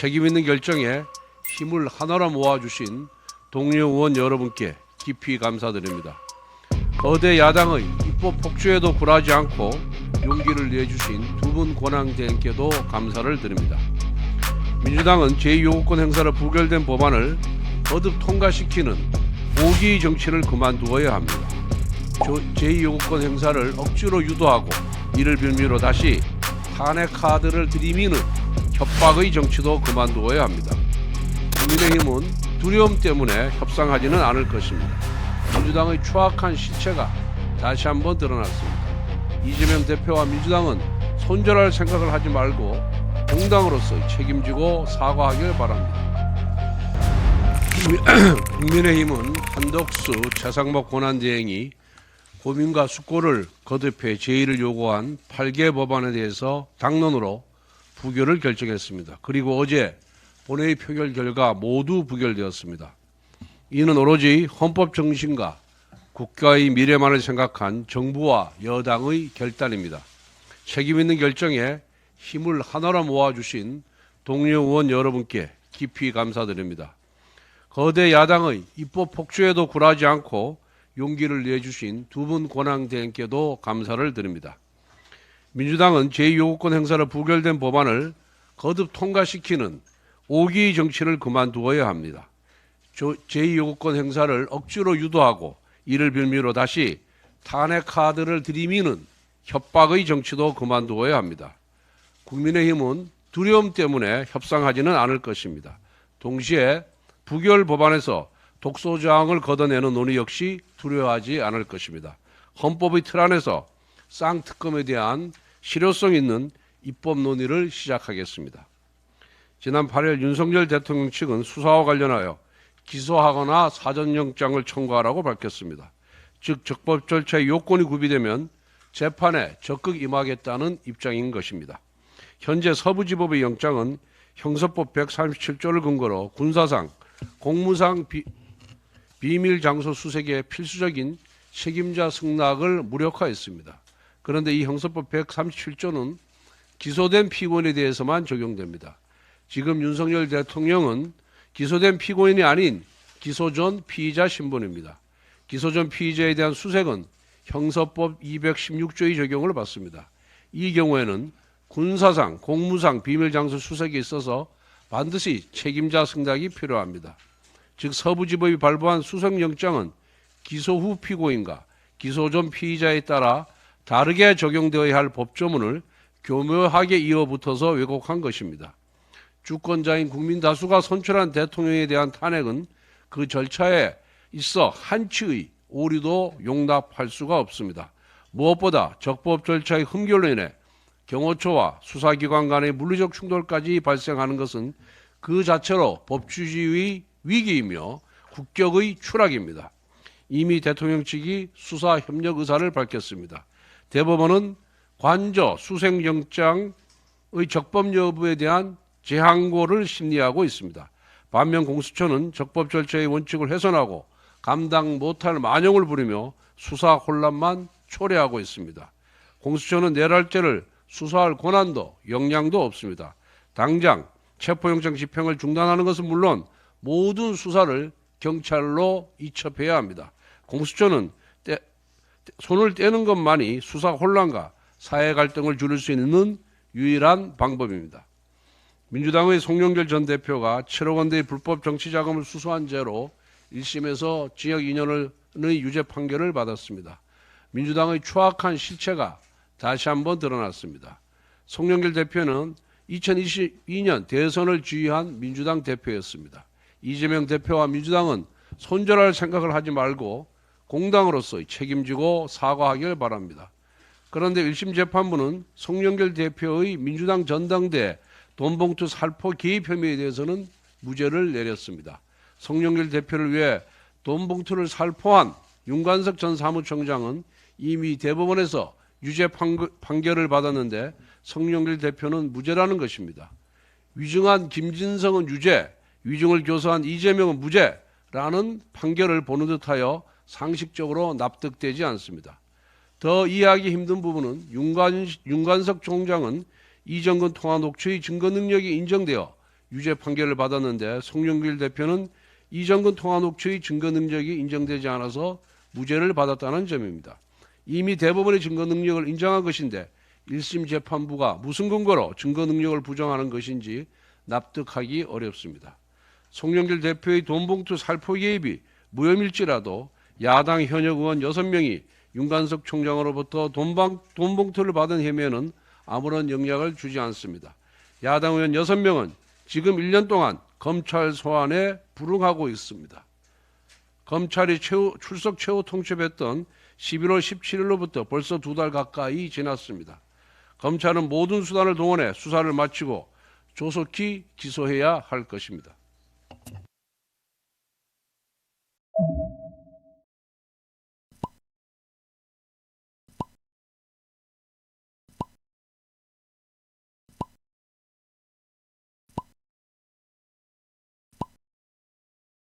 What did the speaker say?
책임 있는 결정에 힘을 하나로 모아주신 동료 의원 여러분께 깊이 감사드립니다. 거대 야당의 입법 폭주에도 굴하지 않고 용기를 내주신 두 분 권한대행께도 감사를 드립니다. 민주당은 제2요구권 행사를 부결된 법안을 거듭 통과시키는 오기 정치를 그만두어야 합니다. 제2요구권 행사를 억지로 유도하고 이를 빌미로 다시 탄핵 카드를 들이미는 협박의 정치도 그만두어야 합니다. 국민의힘은 두려움 때문에 협상하지는 않을 것입니다. 민주당의 추악한 실체가 다시 한번 드러났습니다. 이재명 대표와 민주당은 손절할 생각을 하지 말고 공당으로서 책임지고 사과하길 바랍니다. 국민의힘은 한덕수, 최상목 권한대행이 고민과 숙고를 거듭해 제의를 요구한 8개 법안에 대해서 당론으로 부결을 결정했습니다. 그리고 어제 본회의 표결 결과 모두 부결되었습니다. 이는 오로지 헌법 정신과 국가의 미래만을 생각한 정부와 여당의 결단입니다. 책임 있는 결정에 힘을 하나로 모아주신 동료 의원 여러분께 깊이 감사드립니다. 거대 야당의 입법 폭주에도 굴하지 않고 용기를 내주신 두 분 권한대행께도 감사를 드립니다. 민주당은 제2요구권 행사로 부결된 법안을 거듭 통과시키는 오기 정치를 그만두어야 합니다. 제2요구권 행사를 억지로 유도하고 이를 빌미로 다시 탄핵 카드를 들이미는 협박의 정치도 그만두어야 합니다. 국민의힘은 두려움 때문에 협상하지는 않을 것입니다. 동시에 부결 법안에서 독소조항을 걷어내는 논의 역시 두려워하지 않을 것입니다. 헌법의 틀 안에서 쌍특검에 대한 실효성 있는 입법 논의를 시작하겠습니다. 지난 8일 윤석열 대통령 측은 수사와 관련하여 기소하거나 사전영장을 청구하라고 밝혔습니다. 즉 적법 절차의 요건이 구비되면 재판에 적극 임하겠다는 입장인 것입니다. 현재 서부지법의 영장은 형사법 137조를 근거로 군사상, 공무상 비밀 장소 수색의 필수적인 책임자 승낙을 무력화했습니다. 그런데 이 형사법 137조는 기소된 피고인에 대해서만 적용됩니다. 지금 윤석열 대통령은 기소된 피고인이 아닌 기소 전 피의자 신분입니다. 기소 전 피의자에 대한 수색은 형사법 216조의 적용을 받습니다. 이 경우에는 군사상, 공무상 비밀장소 수색에 있어서 반드시 책임자 승낙이 필요합니다. 즉 서부지법이 발부한 수색영장은 기소 후 피고인과 기소 전 피의자에 따라 다르게 적용되어야 할 법조문을 교묘하게 이어붙어서 왜곡한 것입니다. 주권자인 국민 다수가 선출한 대통령에 대한 탄핵은 그 절차에 있어 한치의 오류도 용납할 수가 없습니다. 무엇보다 적법 절차의 흠결로 인해 경호처와 수사기관 간의 물리적 충돌까지 발생하는 것은 그 자체로 법치주의의 위기이며 국격의 추락입니다. 이미 대통령 측이 수사 협력 의사를 밝혔습니다. 대법원은 관저 수색영장의 적법 여부에 대한 재항고를 심리하고 있습니다. 반면 공수처는 적법 절차의 원칙을 훼손하고 감당 못할 만용을 부리며 수사 혼란만 초래하고 있습니다. 공수처는 내랄죄를 수사할 권한도 역량도 없습니다. 당장 체포영장 집행을 중단하는 것은 물론 모든 수사를 경찰로 이첩해야 합니다. 공수처는 손을 떼는 것만이 수사 혼란과 사회 갈등을 줄일 수 있는 유일한 방법입니다. 민주당의 송영길 전 대표가 7억 원대의 불법 정치자금을 수수한 죄로 1심에서 징역 2년의 유죄 판결을 받았습니다. 민주당의 추악한 실체가 다시 한번 드러났습니다. 송영길 대표는 2022년 대선을 지휘한 민주당 대표였습니다. 이재명 대표와 민주당은 손절할 생각을 하지 말고 공당으로서 책임지고 사과하길 바랍니다. 그런데 1심 재판부는 송영길 대표의 민주당 전당대 돈봉투 살포 개입 혐의에 대해서는 무죄를 내렸습니다. 송영길 대표를 위해 돈봉투를 살포한 윤관석 전 사무총장은 이미 대법원에서 유죄 판결을 받았는데 송영길 대표는 무죄라는 것입니다. 위증한 김진성은 유죄, 위증을 교사한 이재명은 무죄라는 판결을 보는 듯하여 상식적으로 납득되지 않습니다. 더 이해하기 힘든 부분은 윤관석 총장은 이정근 통화 녹취의 증거 능력이 인정되어 유죄 판결을 받았는데 송영길 대표는 이정근 통화 녹취의 증거 능력이 인정되지 않아서 무죄를 받았다는 점입니다. 이미 대법원의 증거 능력을 인정한 것인데 1심 재판부가 무슨 근거로 증거 능력을 부정하는 것인지 납득하기 어렵습니다. 송영길 대표의 돈봉투 살포 개입이 무혐의일지라도 야당 현역 의원 6명이 윤관석 총장으로부터 돈봉투를 받은 혐의에는 아무런 영향을 주지 않습니다. 야당 의원 6명은 지금 1년 동안 검찰 소환에 불응하고 있습니다. 검찰이 출석 최후 통첩했던 11월 17일로부터 벌써 2달 가까이 지났습니다. 검찰은 모든 수단을 동원해 수사를 마치고 조속히 기소해야 할 것입니다.